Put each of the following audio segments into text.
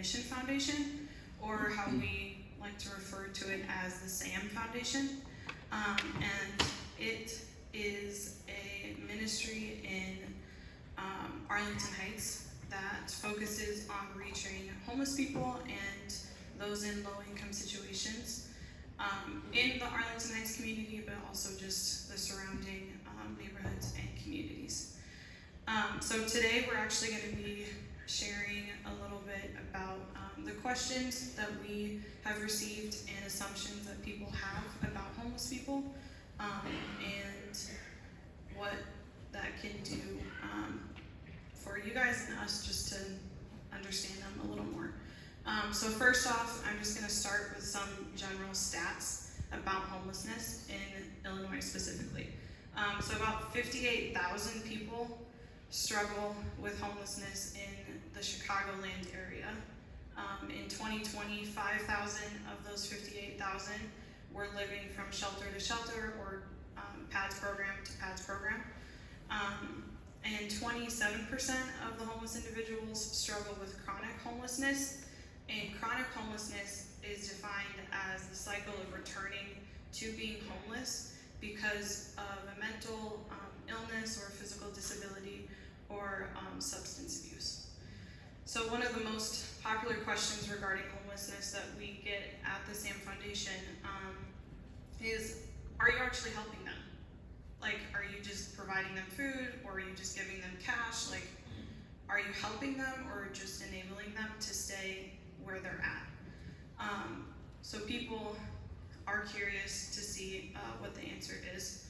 Mission Foundation, or how we like to refer to it as the SAM Foundation. And it is a ministry in Arlington Heights that focuses on reaching homeless people and those in low-income situations in the Arlington Heights community, but also just the surrounding neighborhoods and communities. So today we're actually going to be sharing a little bit about the questions that we have received and assumptions that people have about homeless people, and what that can do for you guys and us just to understand them a little more. So first off, I'm just going to start with some general stats about homelessness in Illinois specifically. So about 58,000 people struggle with homelessness in the Chicagoland area. In 2020, 5,000 of those 58,000 were living from shelter to shelter or PADS program to PADS program. And 27% of the homeless individuals struggle with chronic homelessness. And chronic homelessness is defined as the cycle of returning to being homeless because of a mental illness or physical disability or substance abuse. So one of the most popular questions regarding homelessness that we get at the SAM Foundation is, are you actually helping them? Like, are you just providing them food, or are you just giving them cash? Like, are you helping them or just enabling them to stay where they're at? So people are curious to see what the answer is.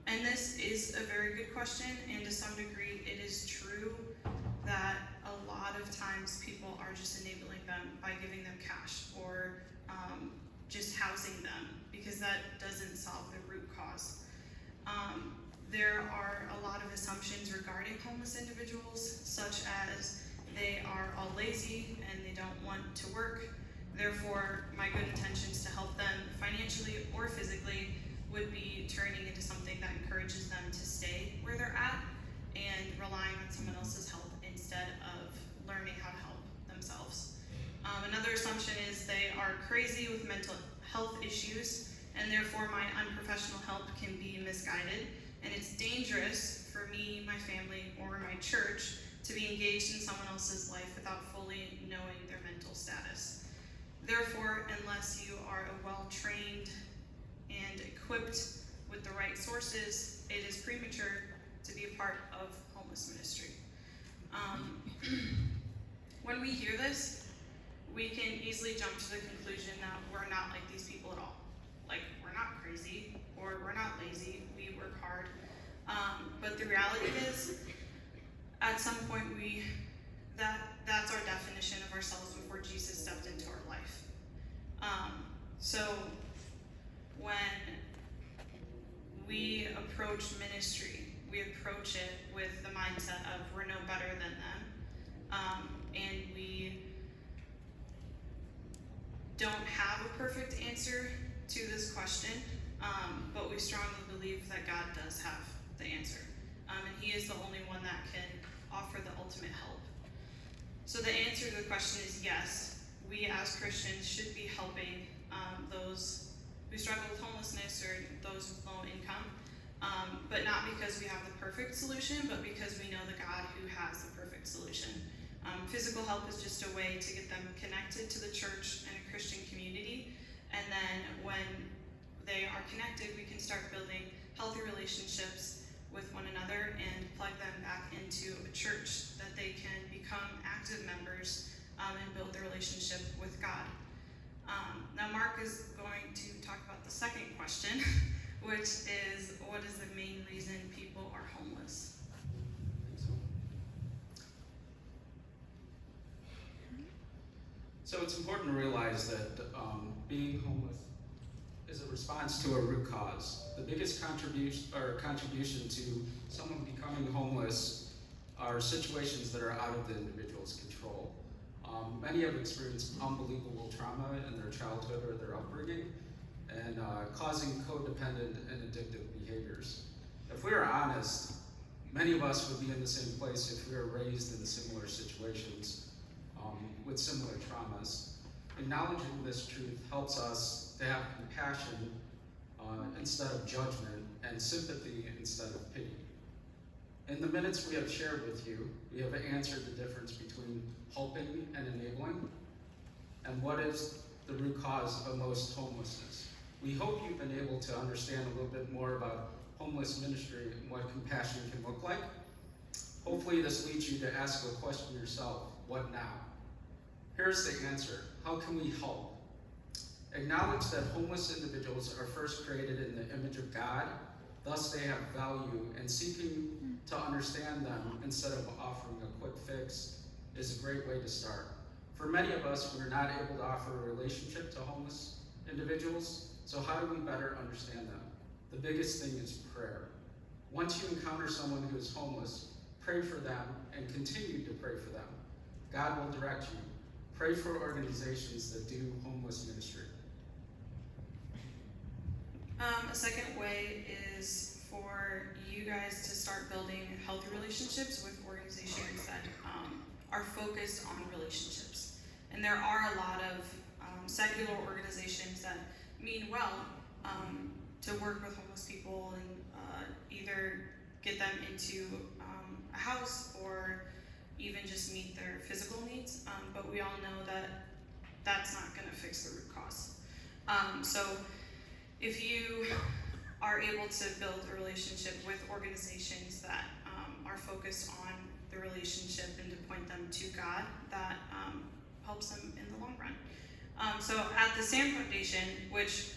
And this is a very good question, and to some degree it is true that a lot of times people are just enabling them by giving them cash or just housing them, because that doesn't solve the root cause. There are a lot of assumptions regarding homeless individuals, such as they are all lazy and they don't want to work. Therefore, my good intentions to help them financially or physically would be turning into something that encourages them to stay where they're at and relying on someone else's help instead of learning how to help themselves. Another assumption is they are crazy with mental health issues, and therefore my unprofessional help can be misguided, and it's dangerous for me, my family, or my church to be engaged in someone else's life without fully knowing their mental status. Therefore, unless you are a well-trained and equipped with the right sources, it is premature to be a part of homeless ministry. When we hear this, we can easily jump to the conclusion that we're not like these people at all. Like, we're not crazy, or we're not lazy, we work hard. But the reality is, at some point that's our definition of ourselves before Jesus stepped into our life. So when we approach ministry, we approach it with the mindset of we're no better than them, and we don't have a perfect answer to this question, but we strongly believe that God does have the answer, and He is the only one that can offer the ultimate help. So the answer to the question is yes, we as Christians should be helping those who struggle with homelessness or those with low income, but not because we have the perfect solution, but because we know the God who has the perfect solution. Physical help is just a way to get them connected to the church and a Christian community, and then when they are connected, we can start building healthy relationships with one another and plug them back into a church that they can become active members and build their relationship with God. Now Mark is going to talk about the second question, which is, what is the main reason people are homeless? So it's important to realize that being homeless is a response to a root cause. The biggest contribution to someone becoming homeless are situations that are out of the individual's control. Many have experienced unbelievable trauma in their childhood or their upbringing, and causing codependent and addictive behaviors. If we are honest, many of us would be in the same place if we were raised in similar situations. with similar traumas. Acknowledging this truth helps us to have compassion instead of judgment, and sympathy instead of pity. In the minutes we have shared with you, we have answered the difference between helping and enabling, and what is the root cause of most homelessness. We hope you've been able to understand a little bit more about homeless ministry and what compassion can look like. Hopefully this leads you to ask a question yourself: what now? Here's the answer: how can we help? Acknowledge that homeless individuals are first created in the image of God, thus they have value, and seeking to understand them instead of offering a quick fix is a great way to start. For many of us, we're not able to offer a relationship to homeless individuals, so how do we better understand them? The biggest thing is prayer. Once you encounter someone who is homeless, pray for them and continue to pray for them. God will direct you. Pray for organizations that do homeless ministry. A second way is for you guys to start building healthy relationships with organizations that are focused on relationships. And there are a lot of secular organizations that mean well to work with homeless people and either get them into a house or even just meet their physical needs. But we all know that that's not going to fix the root cause. So if you are able to build a relationship with organizations that are focused on the relationship and to point them to God, that helps them in the long run. So at the SAM Foundation, which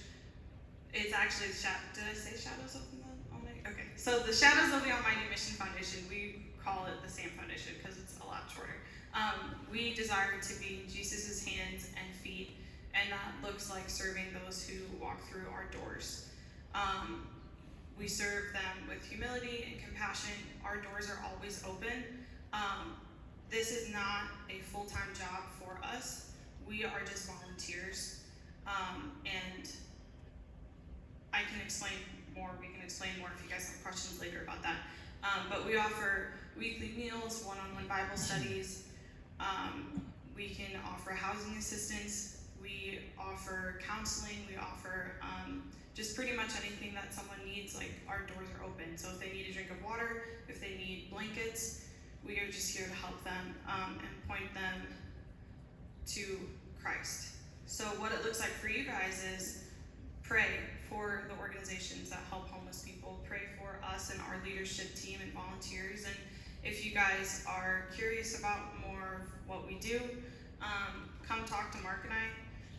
is actually, did I say Shadows of the Almighty? Okay, so the Shadows of the Almighty Mission Foundation, we call it the SAM Foundation because it's a lot shorter. We desire to be Jesus' hands and feet, and that looks like serving those who walk through our doors. We serve them with humility and compassion. Our doors are always open. This is not a full-time job for us. We are just volunteers. And I can explain more. We can explain more if you guys have questions later about that. But we offer weekly meals, one-on-one Bible studies. We can offer housing assistance. We offer counseling. We offer just pretty much anything that someone needs. Like, our doors are open. So if they need a drink of water, if they need blankets, we are just here to help them and point them to Christ. So what it looks like for you guys is pray for the organizations that help homeless people. Pray for us and our leadership team and volunteers. And if you guys are curious about more of what we do, come talk to Mark and I.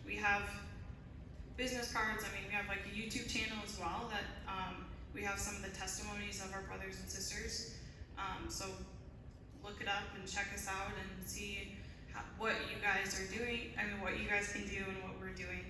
We have business cards. I mean, we have like a YouTube channel as well that we have some of the testimonies of our brothers and sisters. So look it up and check us out and see what you guys are doing. I mean, what you guys can do and what we're doing.